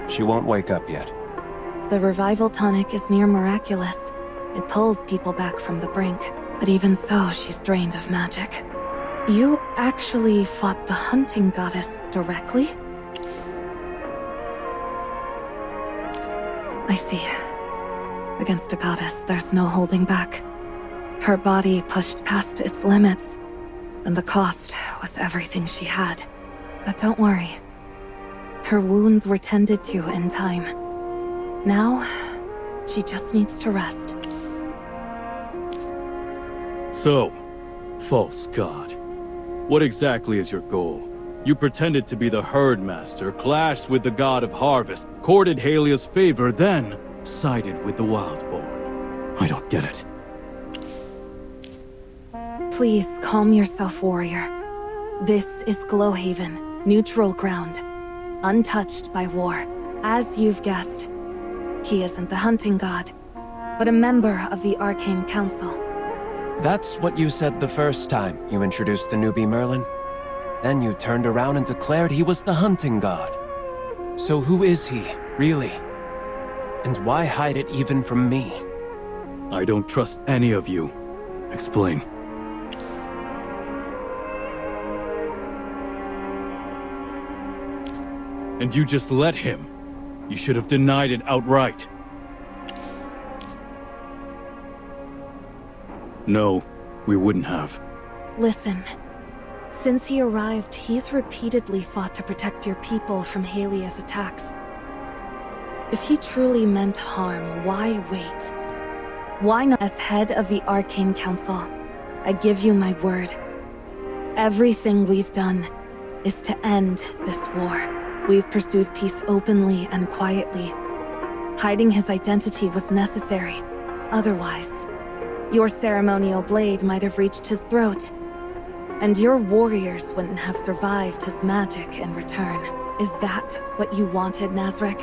She won't wake up yet. The revival tonic is near miraculous. It pulls people back from the brink. But even so, she's drained of magic. You actually fought the hunting goddess directly? I see. Against a goddess, there's no holding back. Her body pushed past its limits, and the cost was everything she had. But don't worry. Her wounds were tended to in time. Now, she just needs to rest. So, false god. What exactly is your goal? You pretended to be the herd master, clashed with the god of harvest, courted Halia's favor, then sided with the Wildborn. I don't get it. Please calm yourself, warrior. This is Glowhaven, neutral ground. Untouched by war. As you've guessed, he isn't the hunting god, but a member of the Arcane Council. That's what you said the first time you introduced the newbie Merlin. Then you turned around and declared he was the hunting god. So who is he, really? And why hide it even from me? I don't trust any of you. Explain. And you just let him. You should have denied it outright. No, we wouldn't have. Listen. Since he arrived, he's repeatedly fought to protect your people from Halia's attacks. If he truly meant harm, why wait? Why not as head of the Arcane Council? I give you my word. Everything we've done is to end this war. We've pursued peace openly and quietly. Hiding his identity was necessary. Otherwise, your ceremonial blade might have reached his throat. And your warriors wouldn't have survived his magic in return. Is that what you wanted, Nazarick?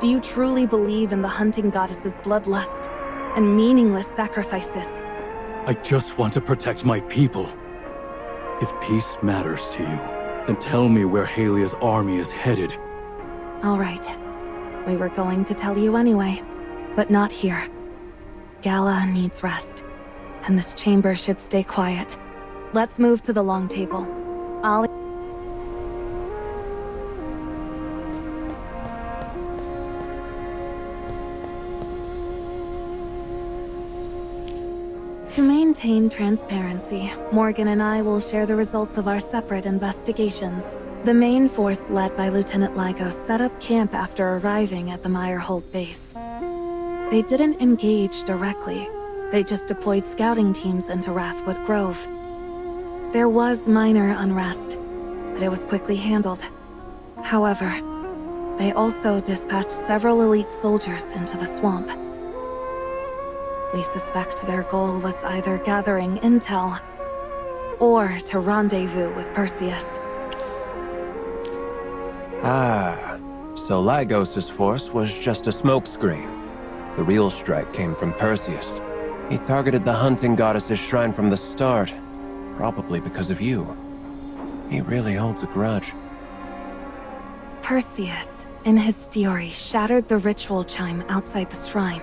Do you truly believe in the hunting goddess's bloodlust and meaningless sacrifices? I just want to protect my people. If peace matters to you, then tell me where Halia's army is headed. All right. We were going to tell you anyway, but not here. Gala needs rest, and this chamber should stay quiet. Let's move to the long table. To maintain transparency, Morgan and I will share the results of our separate investigations. The main force led by Lieutenant Lygos set up camp after arriving at the Meyerhold base. They didn't engage directly. They just deployed scouting teams into Wrathwood Grove. There was minor unrest, but it was quickly handled. However, they also dispatched several elite soldiers into the swamp. We suspect their goal was either gathering intel, or to rendezvous with Perseus. Ah, so Lygos' force was just a smokescreen. The real strike came from Perseus. He targeted the hunting goddess's shrine from the start, probably because of you. He really holds a grudge. Perseus, in his fury, shattered the ritual chime outside the shrine.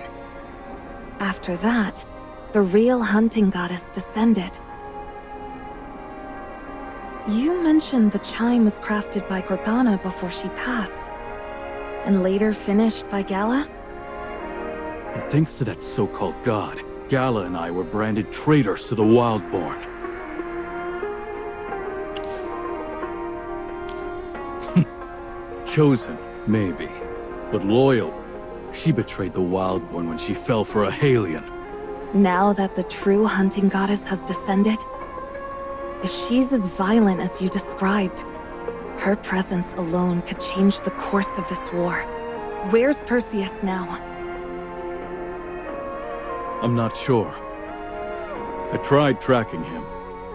After that, the real hunting goddess descended. You mentioned the chime was crafted by Gorgana before she passed, and later finished by Gala? And thanks to that so-called god, Gala and I were branded traitors to the Wildborn. Chosen, maybe. But loyal. She betrayed the Wildborn when she fell for a Halion. Now that the true hunting goddess has descended, if she's as violent as you described, her presence alone could change the course of this war. Where's Perseus now? I'm not sure. I tried tracking him,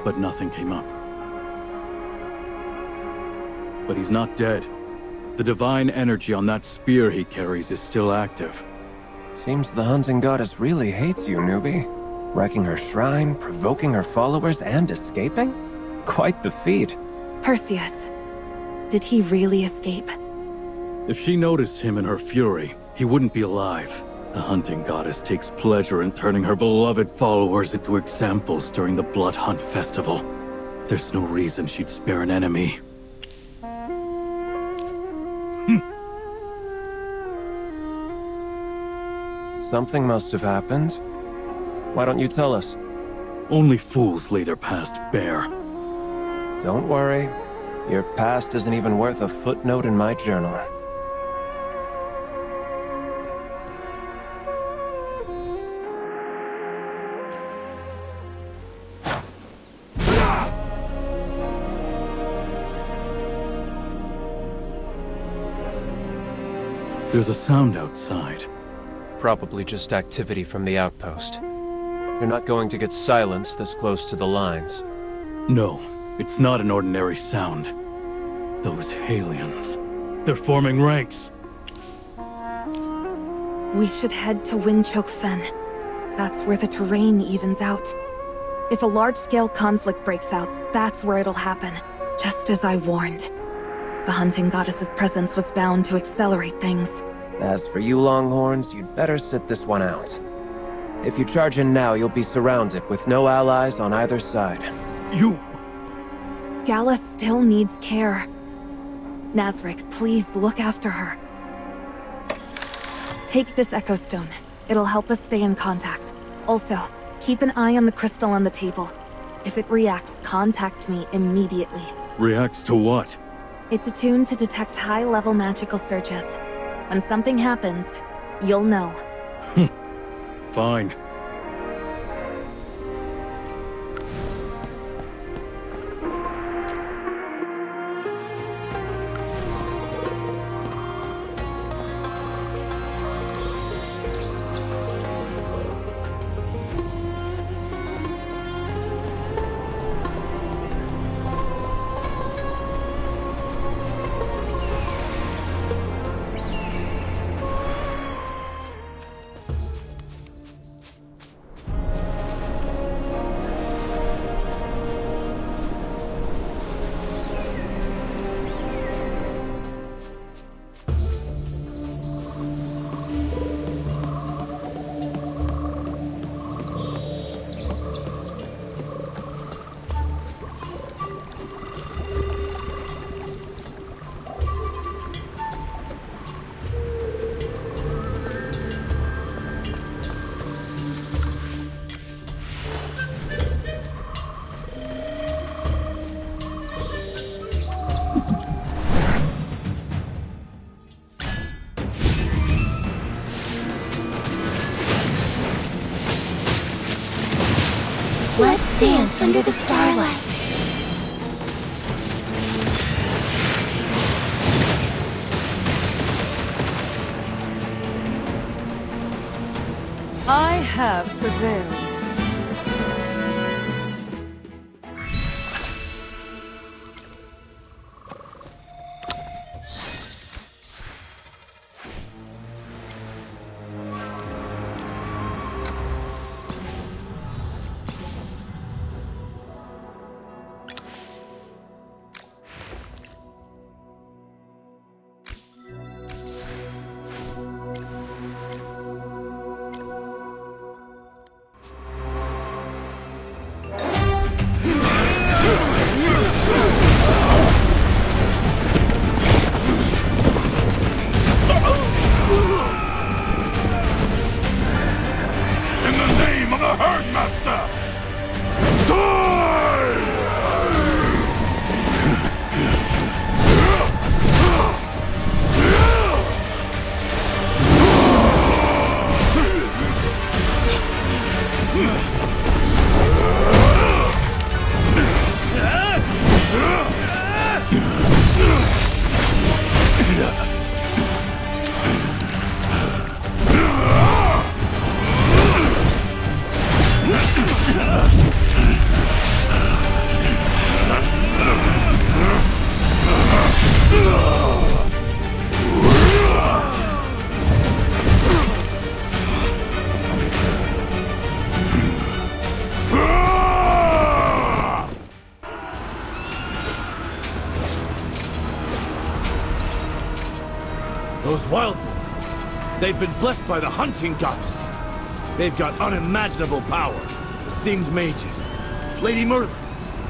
but nothing came up. But he's not dead. The divine energy on that spear he carries is still active. Seems the hunting goddess really hates you, newbie. Wrecking her shrine, provoking her followers, and escaping? Quite the feat. Perseus. Did he really escape? If she noticed him in her fury, he wouldn't be alive. The hunting goddess takes pleasure in turning her beloved followers into examples during the Blood Hunt Festival. There's no reason she'd spare an enemy. Something must have happened. Why don't you tell us? Only fools lay their past bare. Don't worry. Your past isn't even worth a footnote in my journal. There's a sound outside. Probably just activity from the outpost. You're not going to get silence this close to the lines. No, it's not an ordinary sound. Those Halions. They're forming ranks. We should head to Windchoke Fen. That's where the terrain evens out. If a large-scale conflict breaks out, that's where it'll happen. Just as I warned. The hunting goddess's presence was bound to accelerate things. As for you Longhorns, you'd better sit this one out. If you charge in now, you'll be surrounded with no allies on either side. You... Gala still needs care. Nazarick, please look after her. Take this Echo Stone. It'll help us stay in contact. Also, keep an eye on the crystal on the table. If it reacts, contact me immediately. Reacts to what? It's attuned to detect high-level magical surges. When something happens, you'll know. Fine. Let's dance under the starlight. I have prevailed. Those wild... They've been blessed by the hunting goddess. They've got unimaginable power. Esteemed mages. Lady Merlin,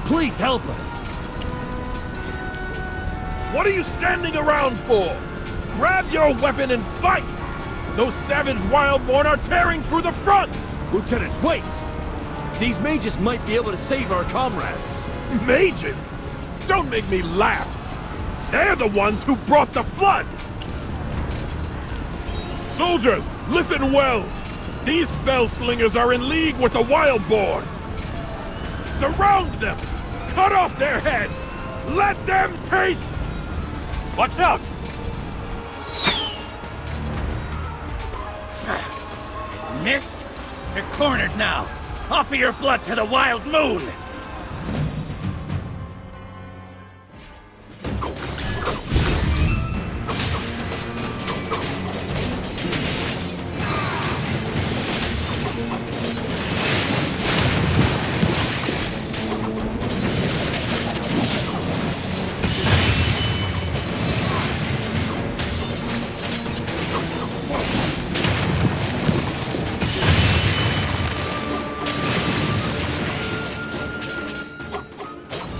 please help us. What are you standing around for? Grab your weapon and fight! Those savage Wildborn are tearing through the front! Lieutenant, wait! These mages might be able to save our comrades. Mages? Don't make me laugh! They're the ones who brought the flood! Soldiers, listen well! These spellslingers are in league with the Wildborn! Surround them! Cut off their heads! Let them taste... Watch out! Missed? You're cornered now! Offer your blood to the Wild Moon!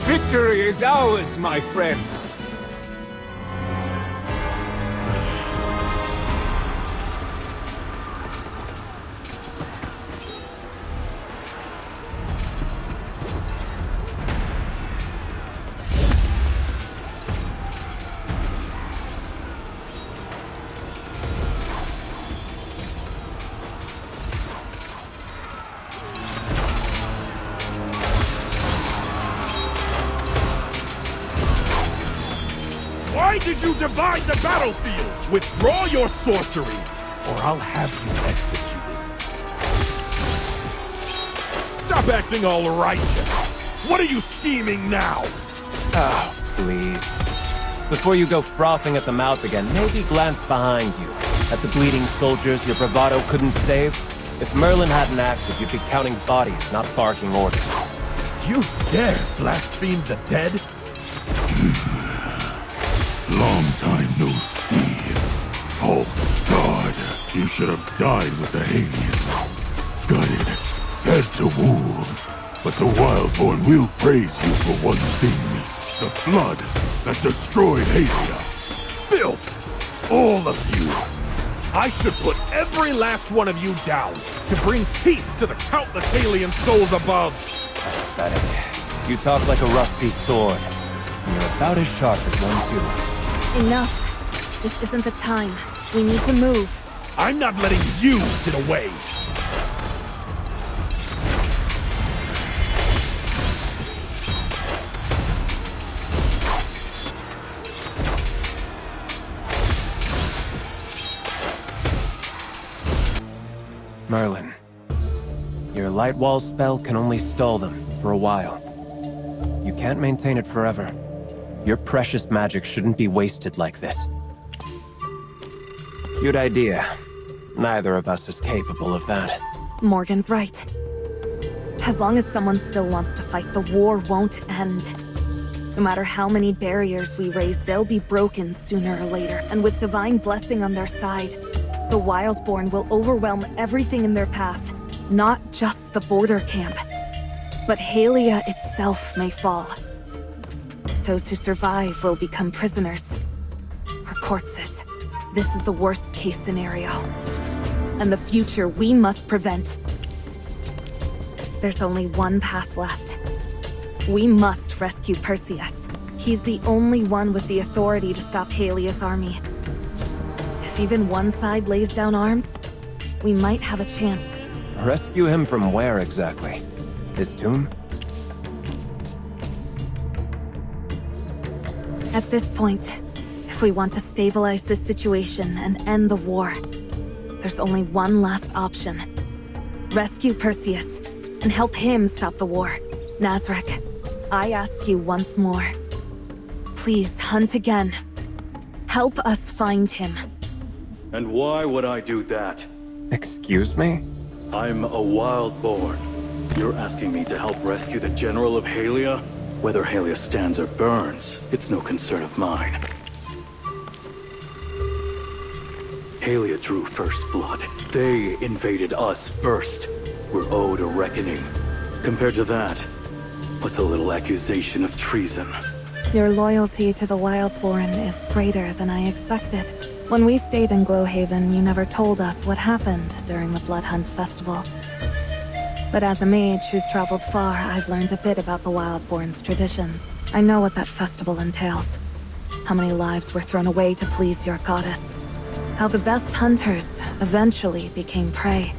Victory is ours, my friend. Why did you divide the battlefield? Withdraw your sorcery, or I'll have you executed. Stop acting all righteous. What are you scheming now? Oh, please. Before you go frothing at the mouth again, maybe glance behind you. At the bleeding soldiers your bravado couldn't save? If Merlin hadn't acted, you'd be counting bodies, not barking orders. You dare blaspheme the dead? Long time no see. False god. You should have died with the aliens. Gutted, fed to wolves. But the Wildborn will praise you for one thing. The flood that destroyed Halia. Filth! All of you! I should put every last one of you down to bring peace to the countless alien souls above! Pathetic. You talk like a rusty sword. And you're about as sharp as one too. Enough. This isn't the time. We need to move. I'm not letting you get away! Merlin, your light wall spell can only stall them for a while. You can't maintain it forever. Your precious magic shouldn't be wasted like this. Good idea. Neither of us is capable of that. Morgan's right. As long as someone still wants to fight, the war won't end. No matter how many barriers we raise, they'll be broken sooner or later. And with divine blessing on their side, the Wildborn will overwhelm everything in their path. Not just the border camp, but Halia itself may fall. Those who survive will become prisoners, or corpses. This is the worst-case scenario, and the future we must prevent. There's only one path left. We must rescue Perseus. He's the only one with the authority to stop Halia's army. If even one side lays down arms, we might have a chance. Rescue him from where exactly? His tomb? At this point, if we want to stabilize this situation and end the war, there's only one last option. Rescue Perseus, and help him stop the war. Nazarek, I ask you once more. Please hunt again. Help us find him. And why would I do that? Excuse me? I'm a Wildborn. You're asking me to help rescue the General of Halia? Whether Halia stands or burns, it's no concern of mine. Halia drew first blood. They invaded us first. We're owed a reckoning. Compared to that, what's a little accusation of treason? Your loyalty to the Wildborn is greater than I expected. When we stayed in Glowhaven, you never told us what happened during the Blood Hunt Festival. But as a mage who's traveled far, I've learned a bit about the Wildborn's traditions. I know what that festival entails. How many lives were thrown away to please your goddess. How the best hunters eventually became prey,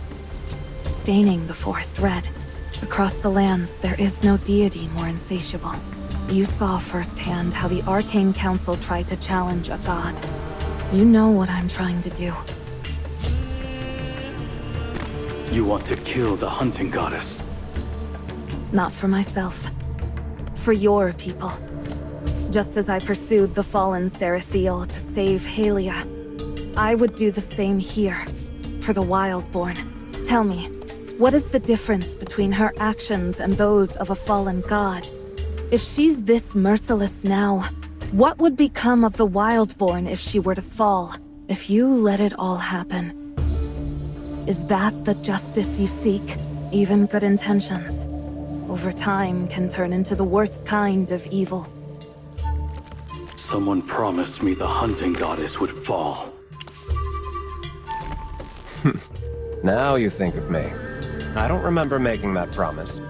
staining the forest red. Across the lands, there is no deity more insatiable. You saw firsthand how the Arcane Council tried to challenge a god. You know what I'm trying to do. You want to kill the hunting goddess? Not for myself. For your people. Just as I pursued the fallen Sarathiel to save Halia, I would do the same here. For the Wildborn. Tell me, what is the difference between her actions and those of a fallen god? If she's this merciless now, what would become of the Wildborn if she were to fall? If you let it all happen? Is that the justice you seek? Even good intentions, over time, can turn into the worst kind of evil. Someone promised me the hunting goddess would fall. Now you think of me. I don't remember making that promise.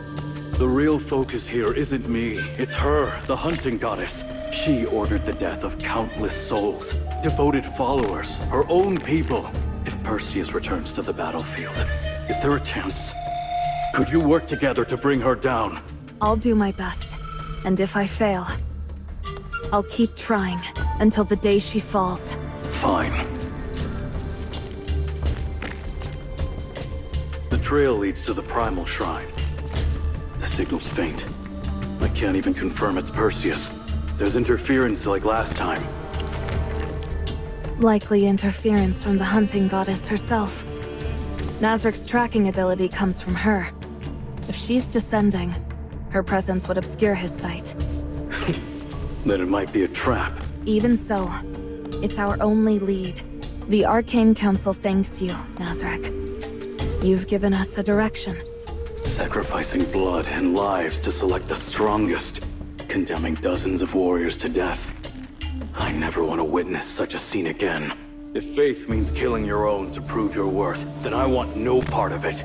The real focus here isn't me, it's her, the hunting goddess. She ordered the death of countless souls, devoted followers, her own people. If Perseus returns to the battlefield, is there a chance? Could you work together to bring her down? I'll do my best. And if I fail, I'll keep trying until the day she falls. Fine. The trail leads to the Primal Shrine. The signal's faint. I can't even confirm it's Perseus. There's interference like last time. Likely interference from the hunting goddess herself. Nazric's tracking ability comes from her. If she's descending, her presence would obscure his sight. Then it might be a trap. Even so, it's our only lead. The Arcane Council thanks you, Nazric. You've given us a direction. Sacrificing blood and lives to select the strongest, condemning dozens of warriors to death. I never want to witness such a scene again. If faith means killing your own to prove your worth, then I want no part of it.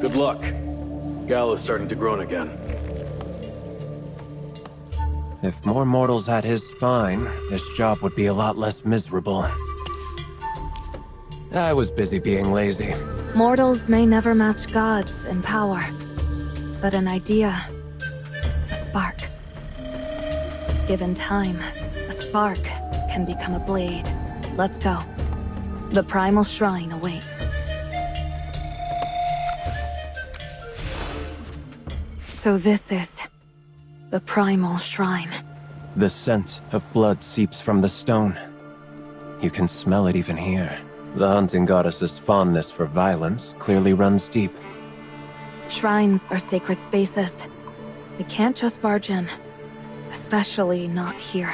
Good luck. Gal is starting to groan again. If more mortals had his spine, this job would be a lot less miserable. I was busy being lazy. Mortals may never match gods in power, but an idea, a spark. Given time, a spark can become a blade. Let's go. The Primal Shrine awaits. So this is the Primal Shrine. The scent of blood seeps from the stone. You can smell it even here. The hunting goddess's fondness for violence clearly runs deep. Shrines are sacred spaces. We can't just barge in. Especially not here.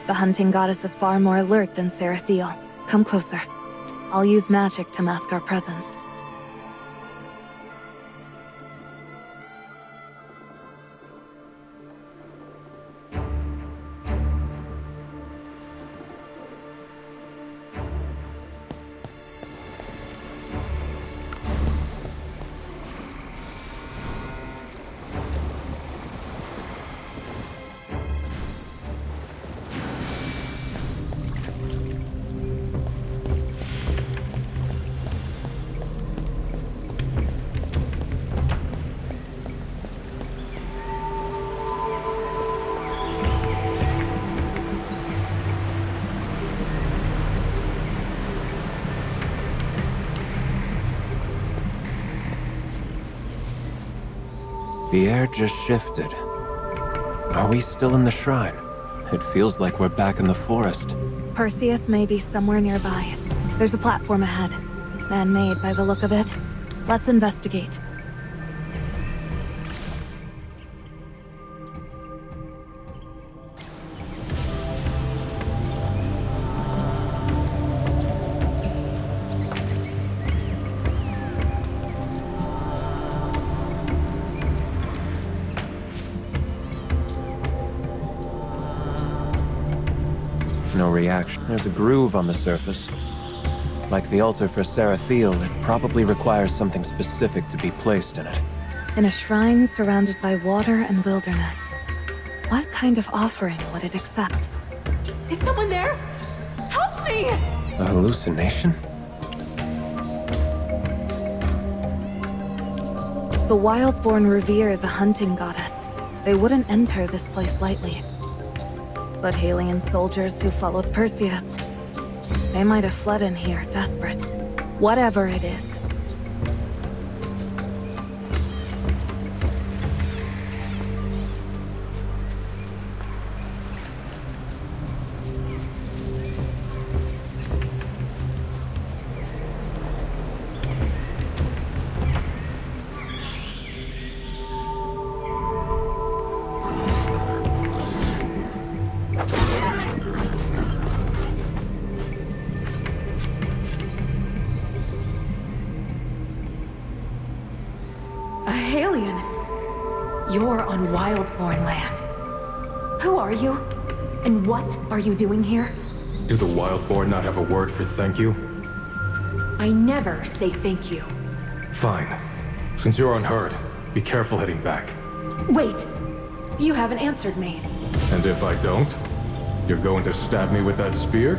The hunting goddess is far more alert than Sarathiel. Come closer. I'll use magic to mask our presence. The air just shifted. Are we still in the shrine? It feels like we're back in the forest. Perseus may be somewhere nearby. There's a platform ahead. Man-made by the look of it. Let's investigate. No reaction. There's a groove on the surface. Like the altar for Sarathiel, it probably requires something specific to be placed in it. In a shrine surrounded by water and wilderness. What kind of offering would it accept? Is someone there? Help me! A hallucination? The Wildborn revere the hunting goddess. They wouldn't enter this place lightly. But Halian soldiers who followed Perseus, they might have fled in here desperate. Whatever it is. You're on Wildborn land. Who are you? And what are you doing here? Do the Wildborn not have a word for thank you? I never say thank you. Fine. Since you're unhurt, be careful heading back. Wait! You haven't answered me. And if I don't? You're going to stab me with that spear?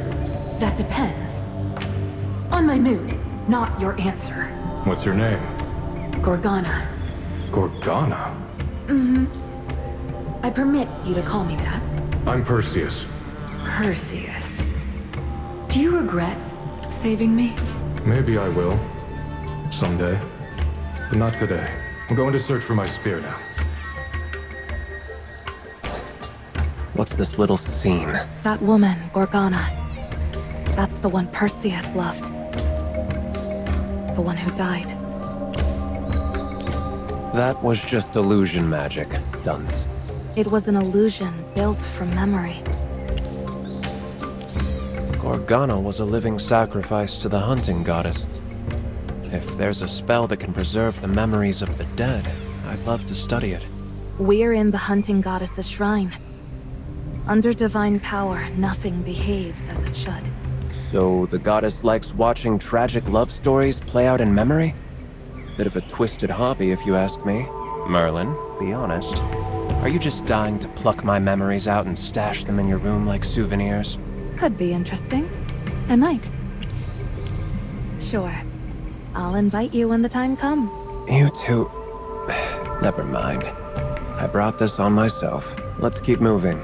That depends. On my mood, not your answer. What's your name? Gorgana. Gorgana? I permit you to call me that. I'm Perseus. Perseus. Do you regret saving me? Maybe I will. Someday. But not today. I'm going to search for my spear now. What's this little scene? That woman, Gorgana. That's the one Perseus loved. The one who died. That was just illusion magic, dunce. It was an illusion built from memory. Gorgana was a living sacrifice to the hunting goddess. If there's a spell that can preserve the memories of the dead, I'd love to study it. We're in the hunting goddess's shrine. Under divine power, nothing behaves as it should. So the goddess likes watching tragic love stories play out in memory? Bit of a twisted hobby, if you ask me. Merlin, be honest. Are you just dying to pluck my memories out and stash them in your room like souvenirs? Could be interesting. I might. Sure. I'll invite you when the time comes. You two... Never mind. I brought this on myself. Let's keep moving.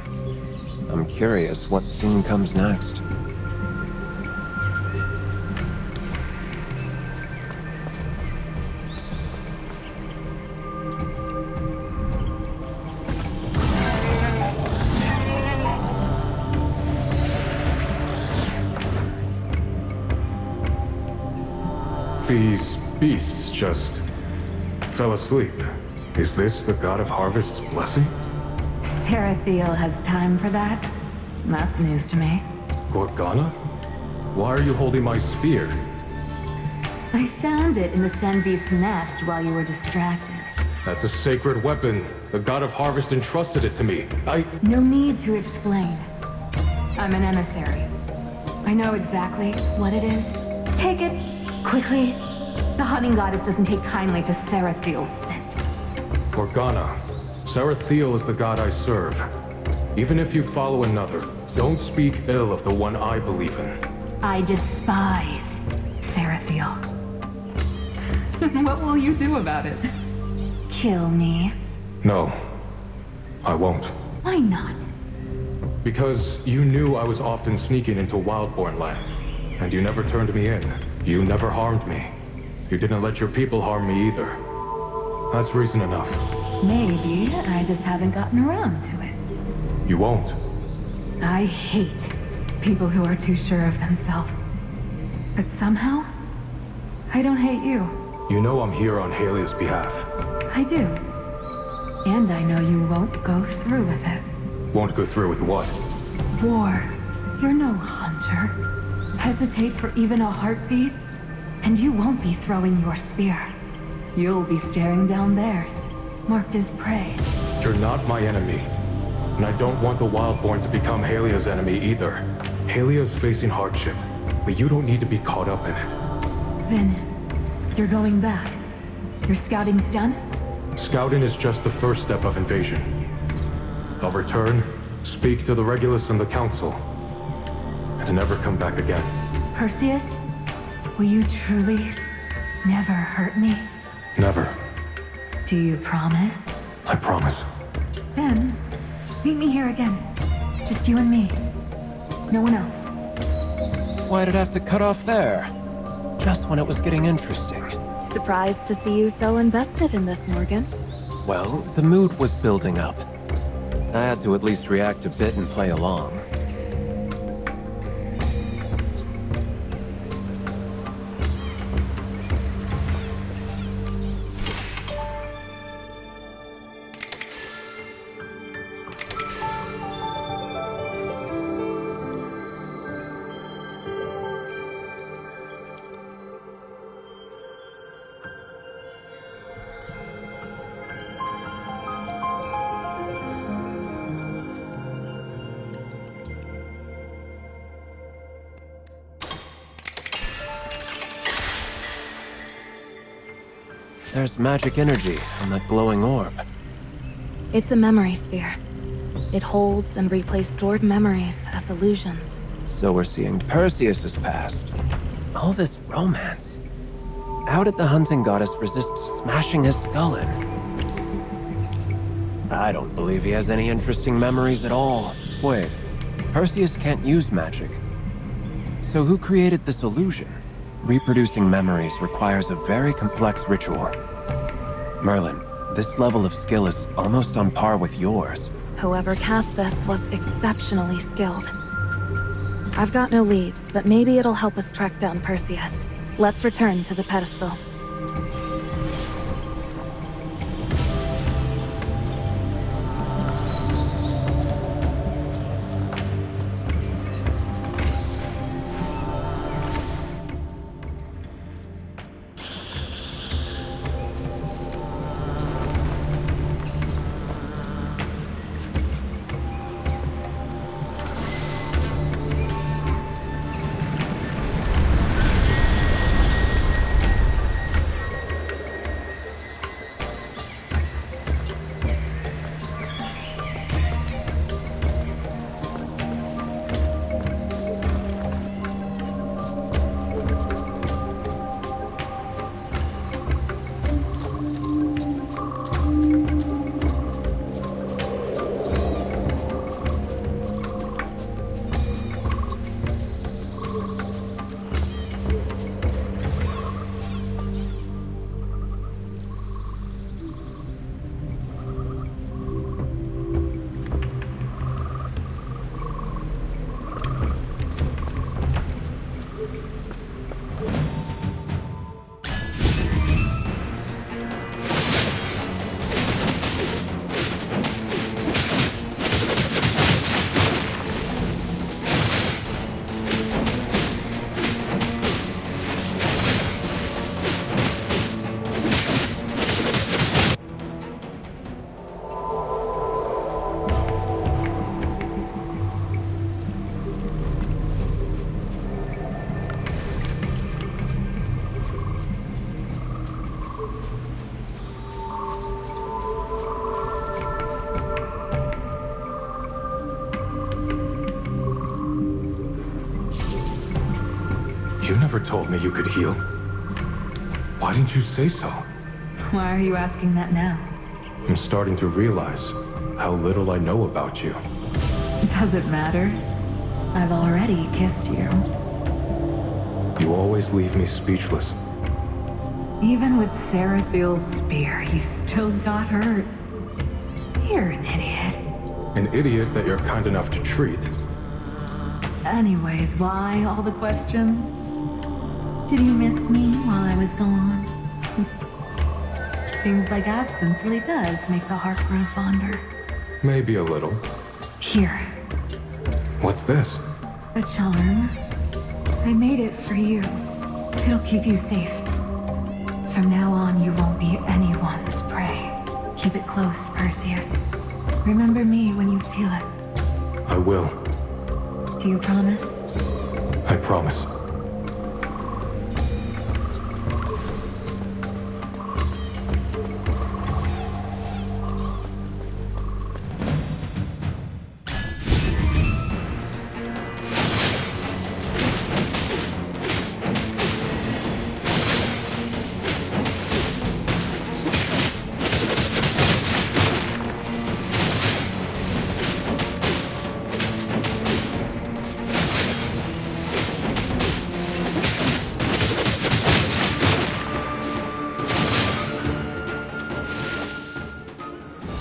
I'm curious what scene comes next. These beasts just fell asleep. Is this the god of harvest's blessing? Sarathiel has time for that? That's news to me. Gorgana? Why are you holding my spear? I found it in the sand beast's nest while you were distracted. That's a sacred weapon. The god of harvest entrusted it to me. No need to explain. I'm an emissary. I know exactly what it is. Take it, quickly. The hunting goddess doesn't take kindly to Sarathiel's scent. Gorgana, Sarathiel is the god I serve. Even if you follow another, don't speak ill of the one I believe in. I despise Sarathiel. What will you do about it? Kill me? No, I won't. Why not? Because you knew I was often sneaking into Wildborn land, and you never turned me in. You never harmed me. You didn't let your people harm me either. That's reason enough. Maybe I just haven't gotten around to it. You won't. I hate people who are too sure of themselves. But somehow, I don't hate you. You know I'm here on Halia's behalf. I do. And I know you won't go through with it. Won't go through with what? War. You're no hunter. Hesitate for even a heartbeat, and you won't be throwing your spear. You'll be staring down theirs, marked as prey. You're not my enemy. And I don't want the Wildborn to become Halia's enemy either. Halia's facing hardship, but you don't need to be caught up in it. Then, you're going back. Your scouting's done? Scouting is just the first step of invasion. I'll return, speak to the Regulus and the Council, and never come back again. Perseus? Will you truly never hurt me? Never. Do you promise? I promise. Then, meet me here again. Just you and me. No one else. Why'd it have to cut off there? Just when it was getting interesting. Surprised to see you so invested in this, Morgan. Well, the mood was building up. I had to at least react a bit and play along. There's magic energy on that glowing orb. It's a memory sphere. It holds and replays stored memories as illusions. So we're seeing Perseus's past. All this romance. How did the hunting goddess resist smashing his skull in? I don't believe he has any interesting memories at all. Wait, Perseus can't use magic. So who created this illusion? Reproducing memories requires a very complex ritual. Merlin, this level of skill is almost on par with yours. Whoever cast this was exceptionally skilled. I've got no leads, but maybe it'll help us track down Perseus. Let's return to the pedestal. You never told me you could heal. Why didn't you say so? Why are you asking that now? I'm starting to realize how little I know about you. Does it matter? I've already kissed you. You always leave me speechless. Even with Seraphiel's spear, you still got hurt. You're an idiot. An idiot that you're kind enough to treat. Anyways, why all the questions? Did you miss me while I was gone? Seems like absence really does make the heart grow fonder. Maybe a little. Here. What's this? A charm. I made it for you. It'll keep you safe. From now on, you won't be anyone's prey. Keep it close, Perseus. Remember me when you feel it. I will. Do you promise? I promise.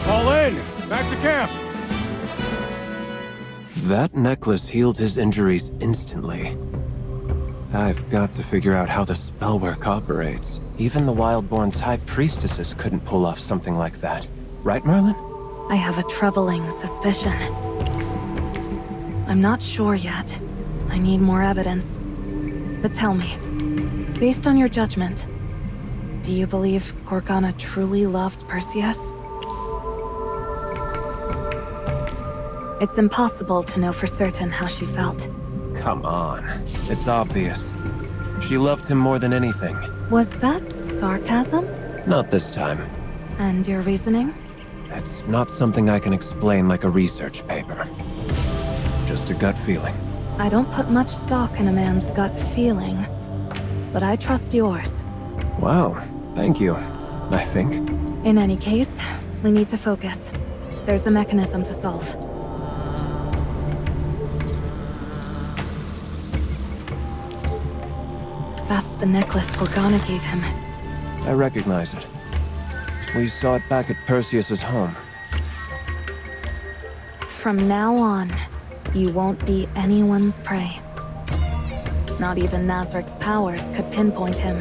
Fall in! Back to camp! That necklace healed his injuries instantly. I've got to figure out how the spell work operates. Even the Wildborn's high priestesses couldn't pull off something like that. Right, Merlin? I have a troubling suspicion. I'm not sure yet. I need more evidence. But tell me, based on your judgment, do you believe Gorgana truly loved Perseus? It's impossible to know for certain how she felt. Come on. It's obvious. She loved him more than anything. Was that sarcasm? Not this time. And your reasoning? That's not something I can explain like a research paper. Just a gut feeling. I don't put much stock in a man's gut feeling, but I trust yours. Wow, thank you, I think. In any case, we need to focus. There's a mechanism to solve. That's the necklace Gorgana gave him. I recognize it. We saw it back at Perseus's home. From now on, you won't be anyone's prey. Not even Nazarik's powers could pinpoint him.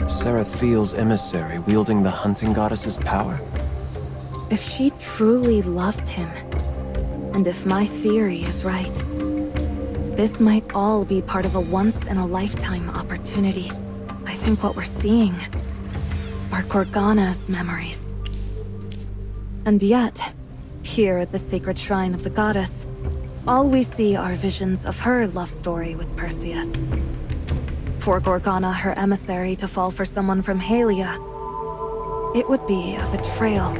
Sarathiel's emissary wielding the hunting goddess's power? If she truly loved him, and if my theory is right, this might all be part of a once-in-a-lifetime opportunity. I think what we're seeing are Gorgana's memories. And yet, here at the sacred shrine of the goddess, all we see are visions of her love story with Perseus. For Gorgana, her emissary, to fall for someone from Halia, it would be a betrayal.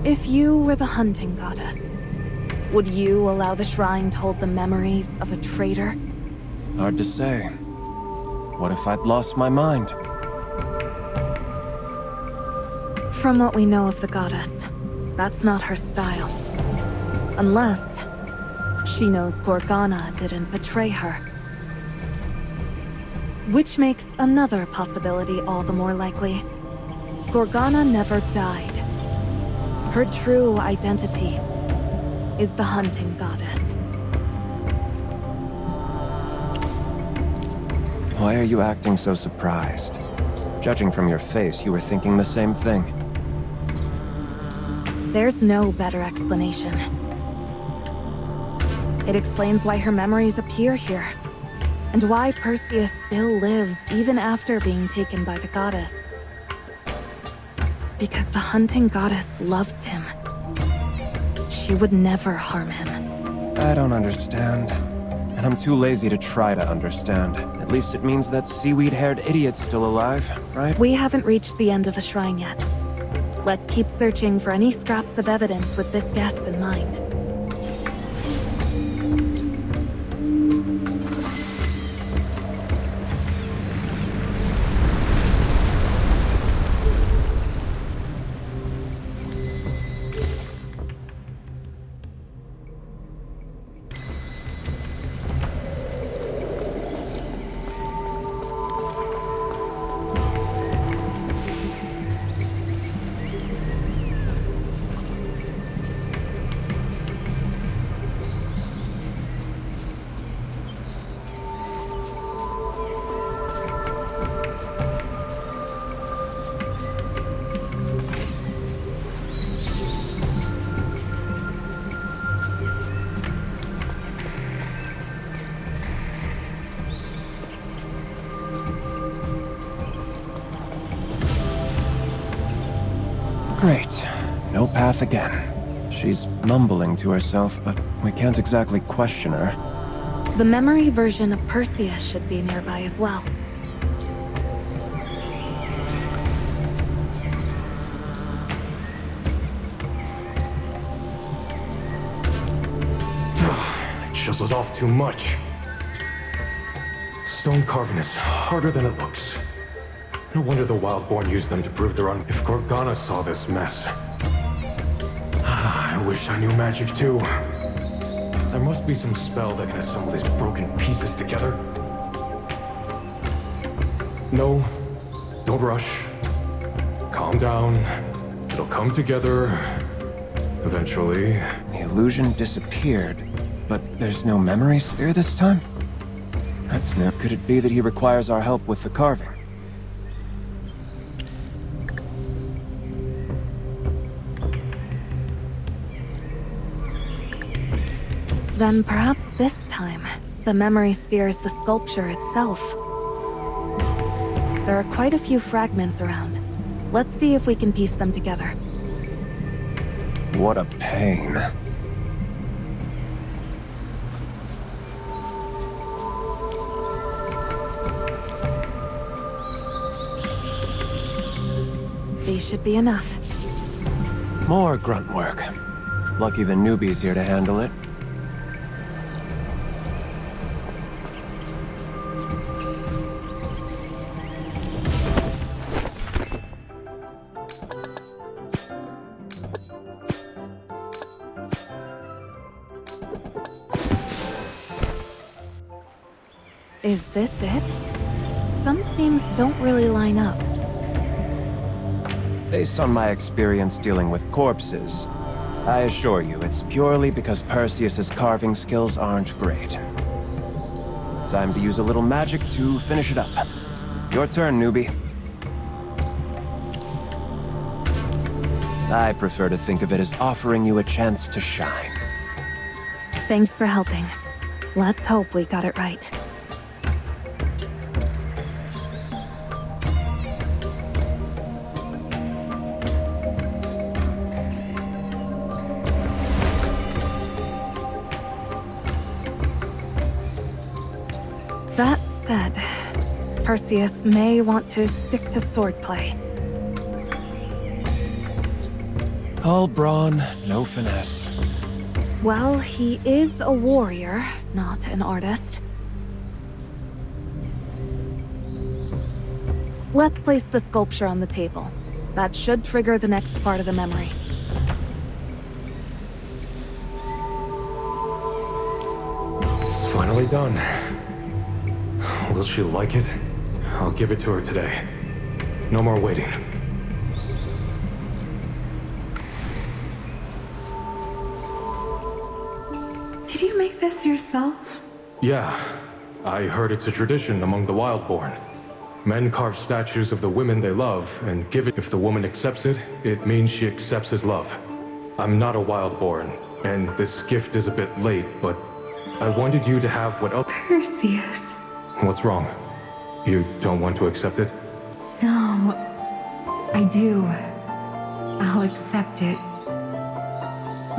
If you were the hunting goddess, would you allow the shrine to hold the memories of a traitor? Hard to say. What if I'd lost my mind? From what we know of the goddess, that's not her style. Unless she knows Gorgana didn't betray her. Which makes another possibility all the more likely. Gorgana never died. Her true identity is the hunting goddess. Why are you acting so surprised? Judging from your face, you were thinking the same thing. There's no better explanation. It explains why her memories appear here, and why Perseus still lives even after being taken by the goddess. Because the hunting goddess loves him. She would never harm him. I don't understand. And I'm too lazy to try to understand. At least it means that seaweed-haired idiot's still alive, right? We haven't reached the end of the shrine yet. Let's keep searching for any scraps of evidence with this guess in mind. Great. No path again. She's mumbling to herself, but we can't exactly question her. The memory version of Perseus should be nearby as well. It chisels off too much. Stone carving is harder than it looks. No wonder the Wildborn used them to prove their own. If Gorgana saw this mess. I wish I knew magic too. There must be some spell that can assemble these broken pieces together. No, don't rush. Calm down. It'll come together. Eventually. The illusion disappeared, but there's no memory sphere this time? That's new. Could it be that he requires our help with the carving? Then perhaps this time, the memory sphere is the sculpture itself. There are quite a few fragments around. Let's see if we can piece them together. What a pain. These should be enough. More grunt work. Lucky the newbie's here to handle it. Is this it? Some seams don't really line up. Based on my experience dealing with corpses, I assure you it's purely because Perseus's carving skills aren't great. Time to use a little magic to finish it up. Your turn, newbie. I prefer to think of it as offering you a chance to shine. Thanks for helping. Let's hope we got it right. That said, Perseus may want to stick to swordplay. All brawn, no finesse. Well, he is a warrior, not an artist. Let's place the sculpture on the table. That should trigger the next part of the memory. It's finally done. Will she like it? I'll give it to her today. No more waiting. Did you make this yourself? Yeah. I heard it's a tradition among the Wildborn. Men carve statues of the women they love and give it. If the woman accepts it, it means she accepts his love. I'm not a Wildborn, and this gift is a bit late, but I wanted you to have what else. Perseus. What's wrong? You don't want to accept it? No, I do. I'll accept it.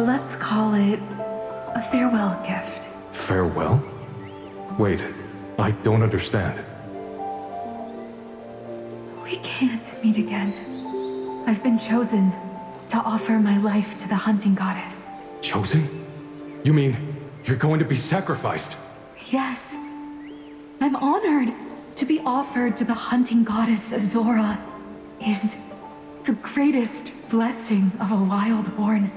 Let's call it a farewell gift. Farewell? Wait, I don't understand. We can't meet again. I've been chosen to offer my life to the hunting goddess. Chosen? You mean you're going to be sacrificed? Yes. I'm honored to be offered to the hunting goddess Azora. Is the greatest blessing of a Wildborn.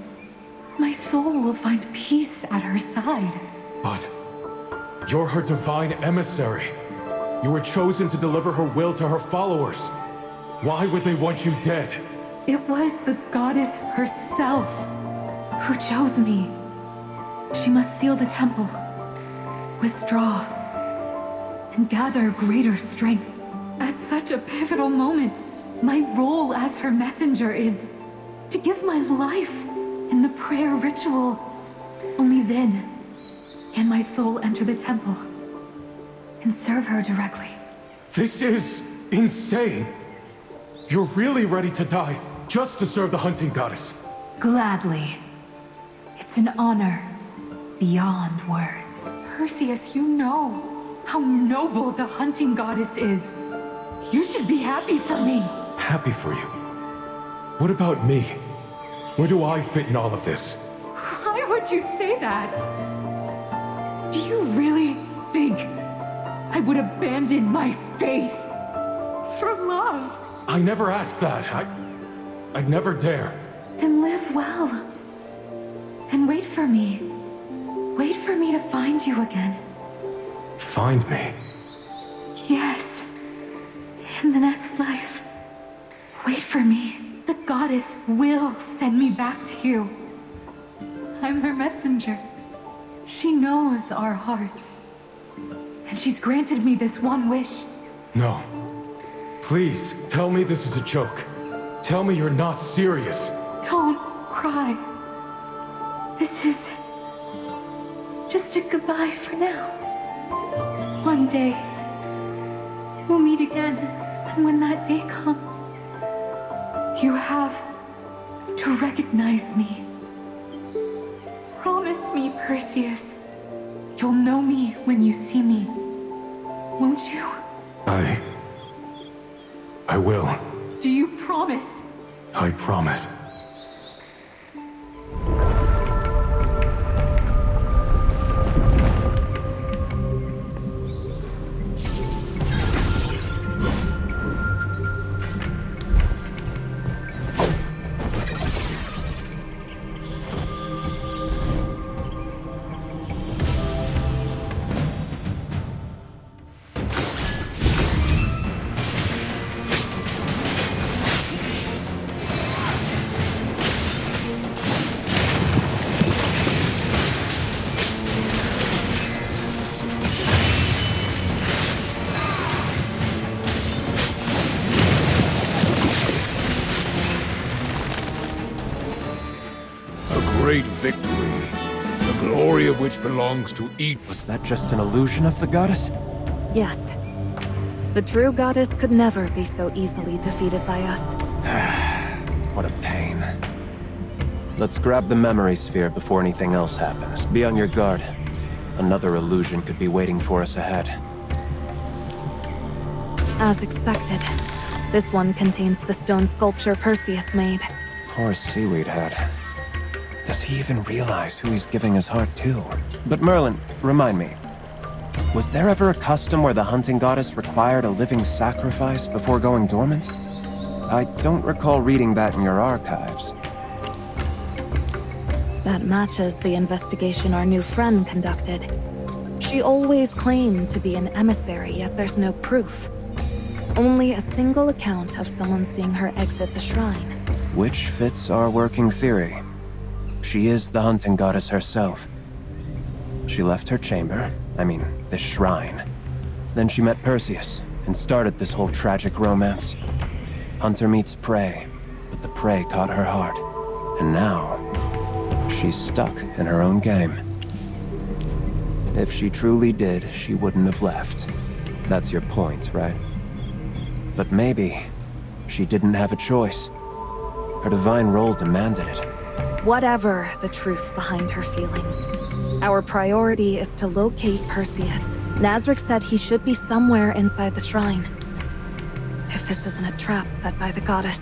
My soul will find peace at her side. But you're her divine emissary. You were chosen to deliver her will to her followers. Why would they want you dead? It was the goddess herself who chose me. She must seal the temple, withdraw, and gather greater strength. At such a pivotal moment, my role as her messenger is to give my life in the prayer ritual. Only then can my soul enter the temple and serve her directly. This is insane. You're really ready to die just to serve the hunting goddess. Gladly. It's an honor beyond words. Perseus, you know how noble the hunting goddess is. You should be happy for me. Happy for you? What about me? Where do I fit in all of this? Why would you say that? Do you really think I would abandon my faith for love? I never asked that. I'd never dare. Then live well. And wait for me. Wait for me to find you again. Find me? Yes. In the next life. Wait for me. The goddess will send me back to you. I'm her messenger. She knows our hearts. And she's granted me this one wish. No. Please, tell me this is a joke. Tell me you're not serious. Don't cry. This is just a goodbye for now. One day, we'll meet again, and when that day comes, you have to recognize me. Promise me, Perseus, you'll know me when you see me. Won't you? I will. Do you promise? I promise. Great victory, the glory of which belongs to each. Was that just an illusion of the goddess? Yes. The true goddess could never be so easily defeated by us. What a pain. Let's grab the memory sphere before anything else happens. Be on your guard. Another illusion could be waiting for us ahead. As expected, this one contains the stone sculpture Perseus made. Poor seaweed head. Does he even realize who he's giving his heart to? But Merlin, remind me. Was there ever a custom where the hunting goddess required a living sacrifice before going dormant? I don't recall reading that in your archives. That matches the investigation our new friend conducted. She always claimed to be an emissary, yet there's no proof. Only a single account of someone seeing her exit the shrine. Which fits our working theory. She is the hunting goddess herself. She left her chamber, this shrine. Then she met Perseus, and started this whole tragic romance. Hunter meets prey, but the prey caught her heart. And now, she's stuck in her own game. If she truly did, she wouldn't have left. That's your point, right? But maybe, she didn't have a choice. Her divine role demanded it. Whatever the truth behind her feelings, our priority is to locate Perseus. Nazarick said he should be somewhere inside the shrine. If this isn't a trap set by the goddess.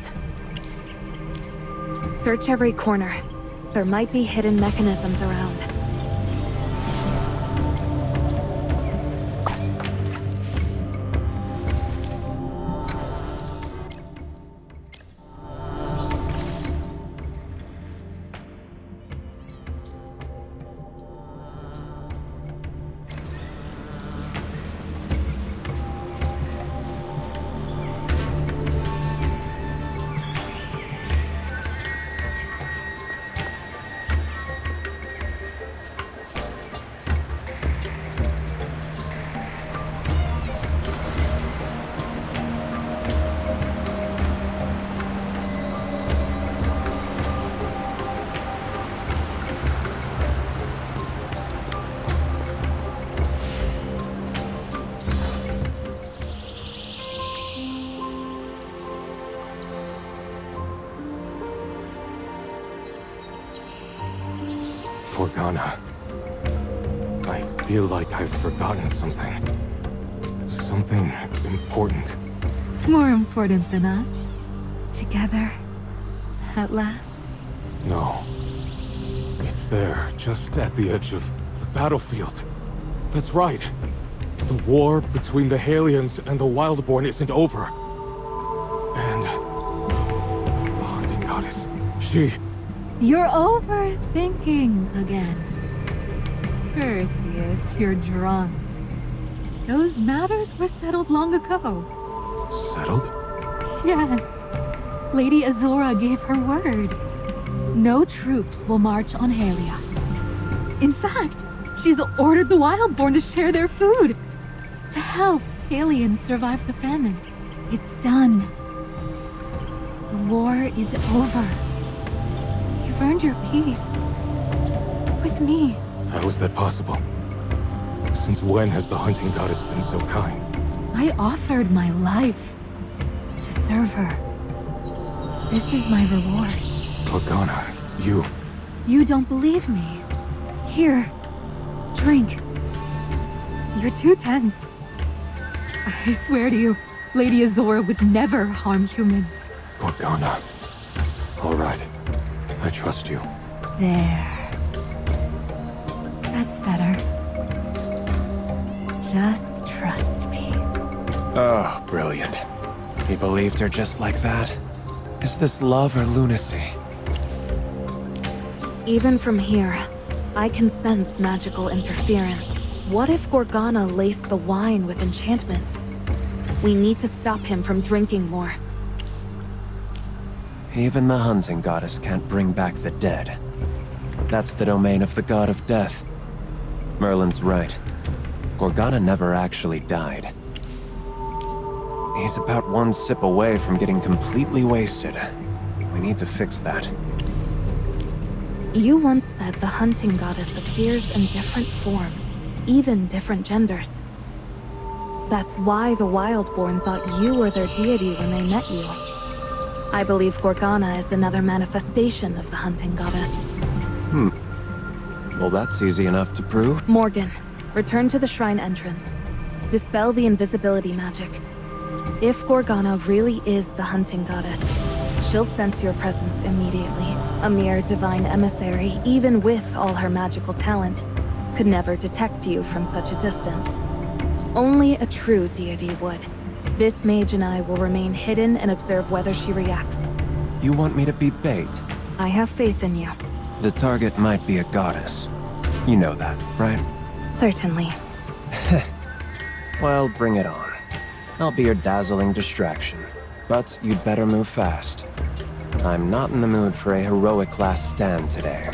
Search every corner. There might be hidden mechanisms around. Morgana. I feel like I've forgotten something. Something important. More important than us. Together. At last. No. It's there, just at the edge of the battlefield. That's right. The war between the Halians and the Wildborn isn't over. And the hunting goddess, she... You're overthinking again. Perseus, you're drunk. Those matters were settled long ago. Settled? Yes. Lady Azora gave her word. No troops will march on Halia. In fact, she's ordered the Wildborn to share their food. To help Halians survive the famine. It's done. The war is over. You've earned your peace. With me. How is that possible? Since when has the hunting goddess been so kind? I offered my life to serve her. This is my reward. Morgana, you... You don't believe me. Here, drink. You're too tense. I swear to you, Lady Azora would never harm humans. Morgana. All right. I trust you. There. That's better. Just trust me. Oh, brilliant. He believed her just like that? Is this love or lunacy? Even from here, I can sense magical interference. What if Gorgana laced the wine with enchantments? We need to stop him from drinking more. Even the hunting goddess can't bring back the dead. That's the domain of the god of death. Merlin's right. Gorgana never actually died. He's about one sip away from getting completely wasted. We need to fix that. You once said the hunting goddess appears in different forms, even different genders. That's why the Wildborn thought you were their deity when they met you. I believe Gorgana is another manifestation of the hunting goddess. Well, that's easy enough to prove. Morgan, return to the shrine entrance. Dispel the invisibility magic. If Gorgana really is the hunting goddess, she'll sense your presence immediately. A mere divine emissary, even with all her magical talent, could never detect you from such a distance. Only a true deity would. This mage and I will remain hidden and observe whether she reacts. You want me to be bait? I have faith in you. The target might be a goddess. You know that, right? Certainly. Well, bring it on. I'll be your dazzling distraction. But you'd better move fast. I'm not in the mood for a heroic last stand today.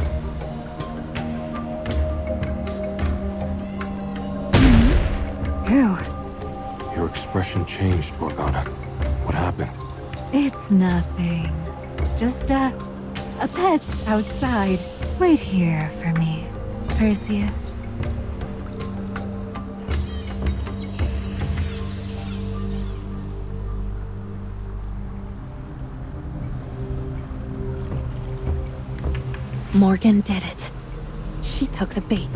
Ew. Your expression changed, Morgana. What happened? It's nothing. Just a pest outside. Wait here for me, Perseus. Morgan did it. She took the bait.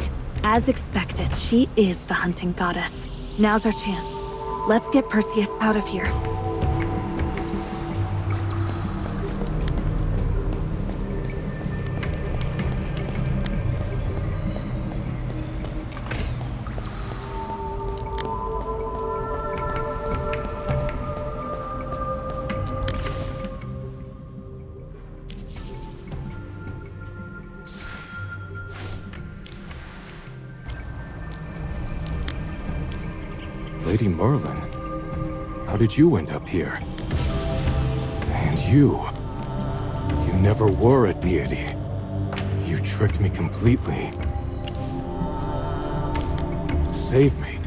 As expected, she is the hunting goddess. Now's our chance. Let's get Perseus out of here. Lady Merlin? How did you end up here? And you never were a deity. You tricked me completely. Save me.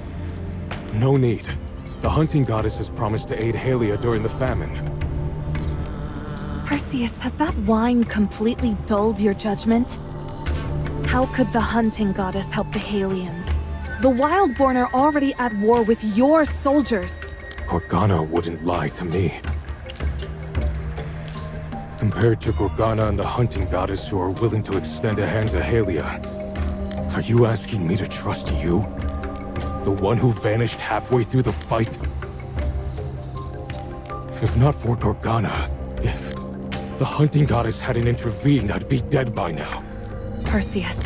No need. The hunting goddess has promised to aid Halia during the famine. Perseus, has that wine completely dulled your judgment? How could the hunting goddess help the Halians? The Wildborn are already at war with your soldiers. Gorgana wouldn't lie to me. Compared to Gorgana and the hunting goddess who are willing to extend a hand to Halia, are you asking me to trust you? The one who vanished halfway through the fight? If not for Gorgana, if the hunting goddess hadn't intervened, I'd be dead by now. Perseus,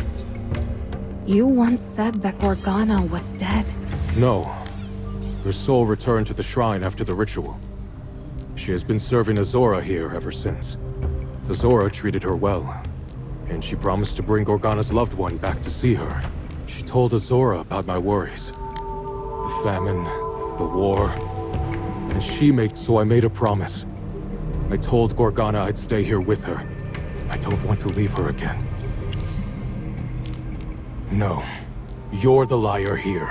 you once said that Gorgana was dead. No. Her soul returned to the shrine after the ritual. She has been serving Azora here ever since. Azora treated her well, and she promised to bring Gorgana's loved one back to see her. She told Azora about my worries. The famine, the war, and so I made a promise. I told Gorgana I'd stay here with her. I don't want to leave her again. No, you're the liar here.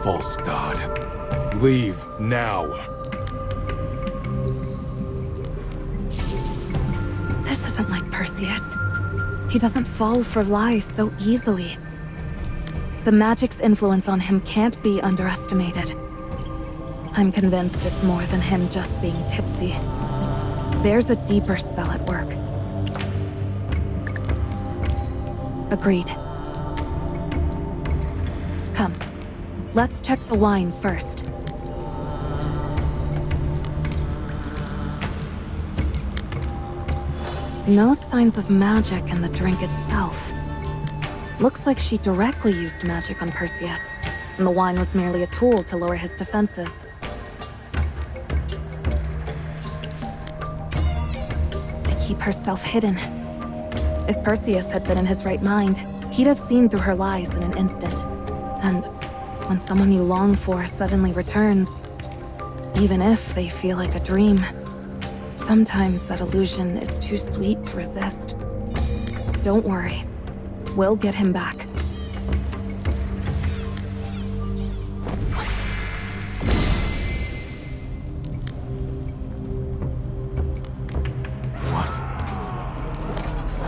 False god. Leave now. This isn't like Perseus. He doesn't fall for lies so easily. The magic's influence on him can't be underestimated. I'm convinced it's more than him just being tipsy. There's a deeper spell at work. Agreed. Come, let's check the wine first. No signs of magic in the drink itself. Looks like she directly used magic on Perseus, and the wine was merely a tool to lower his defenses. To keep herself hidden. If Perseus had been in his right mind, he'd have seen through her lies in an instant. And when someone you long for suddenly returns, even if they feel like a dream, sometimes that illusion is too sweet to resist. Don't worry. We'll get him back.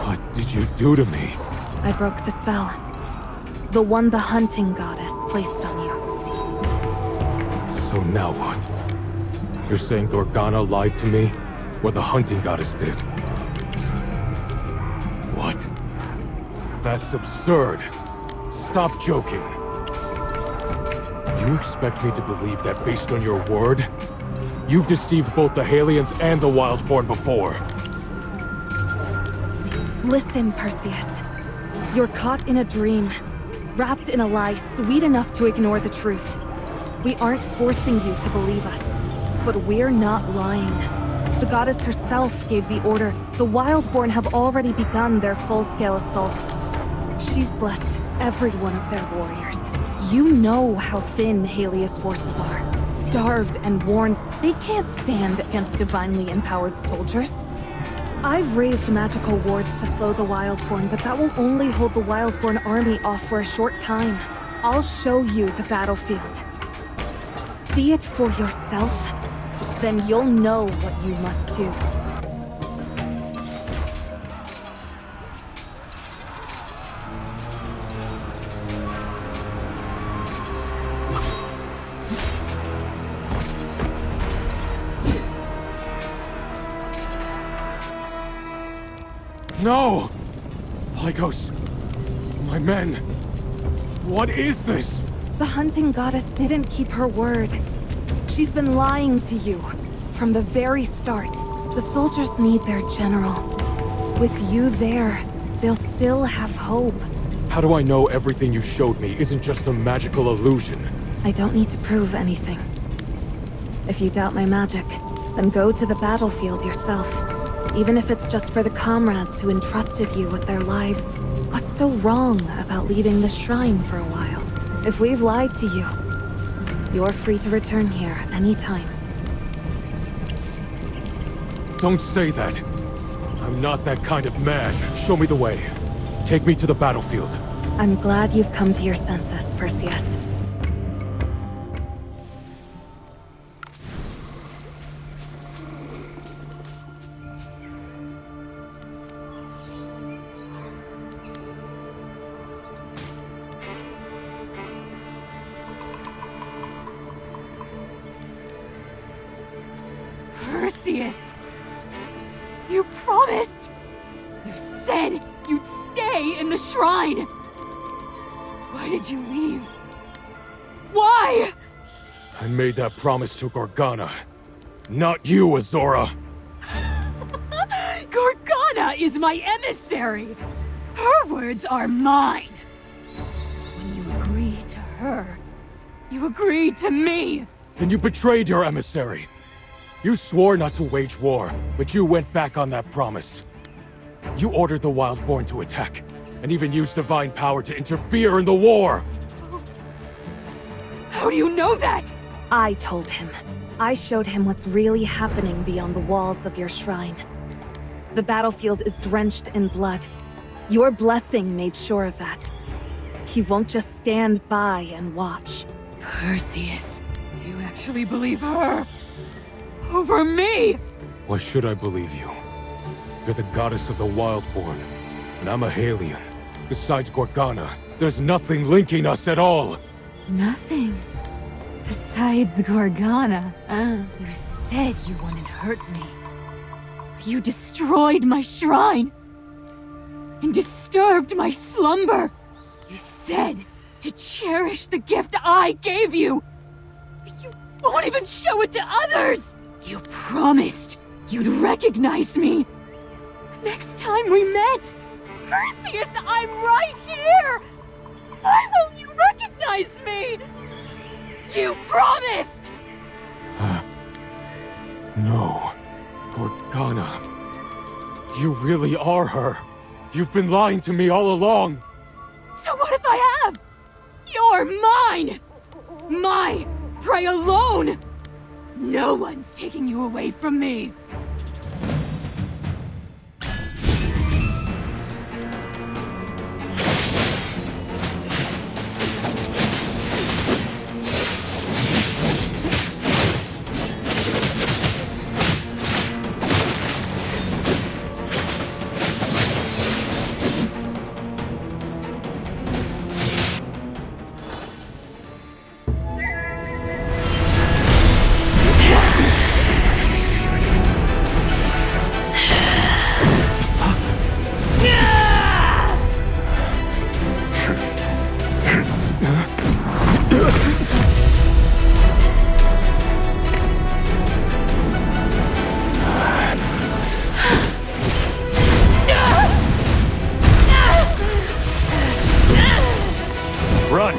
What did you do to me? I broke the spell. The one the hunting goddess placed on you. So now what? You're saying Gorgana lied to me? Or the hunting goddess did? What? That's absurd. Stop joking. You expect me to believe that based on your word? You've deceived both the Halians and the Wildborn before. Listen, Perseus. You're caught in a dream, wrapped in a lie sweet enough to ignore the truth. We aren't forcing you to believe us, but we're not lying. The goddess herself gave the order. The Wildborn have already begun their full-scale assault. She's blessed every one of their warriors. You know how thin Halia's forces are. Starved and worn, they can't stand against divinely empowered soldiers. I've raised magical wards to slow the Wildborn, but that will only hold the Wildborn army off for a short time. I'll show you the battlefield. See it for yourself, then you'll know what you must do. No! Lygos! My men! What is this? The hunting goddess didn't keep her word. She's been lying to you from the very start. The soldiers need their general. With you there, they'll still have hope. How do I know everything you showed me isn't just a magical illusion? I don't need to prove anything. If you doubt my magic, then go to the battlefield yourself. Even if it's just for the comrades who entrusted you with their lives. What's so wrong about leaving the shrine for a while? If we've lied to you, you're free to return here anytime. Don't say that. I'm not that kind of man. Show me the way. Take me to the battlefield. I'm glad you've come to your senses, Perseus. Perseus! You me in the shrine! Why did you leave? Why? I made that promise to Gorgana. Not you, Azora! Gorgana is my emissary! Her words are mine! When you agreed to her, you agreed to me! Then you betrayed your emissary! You swore not to wage war, but you went back on that promise. You ordered the Wildborn to attack, and even used divine power to interfere in the war! How do you know that? I told him. I showed him what's really happening beyond the walls of your shrine. The battlefield is drenched in blood. Your blessing made sure of that. He won't just stand by and watch. Perseus, you actually believe her? Over me? Why should I believe you? You're the goddess of the Wildborn, and I'm a Halion. Besides Gorgana, there's nothing linking us at all! Nothing. Besides Gorgana. You said you wouldn't hurt me. You destroyed my shrine! And disturbed my slumber! You said to cherish the gift I gave you! You won't even show it to others! You promised you'd recognize me! Next time we met! Perseus, I'm right here! Why won't you recognize me? You promised! No. Gorgana. You really are her. You've been lying to me all along. So what if I have? You're mine! My prey alone! No one's taking you away from me. Run!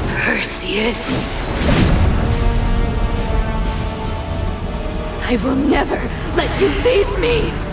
Perseus! I will never let you leave me!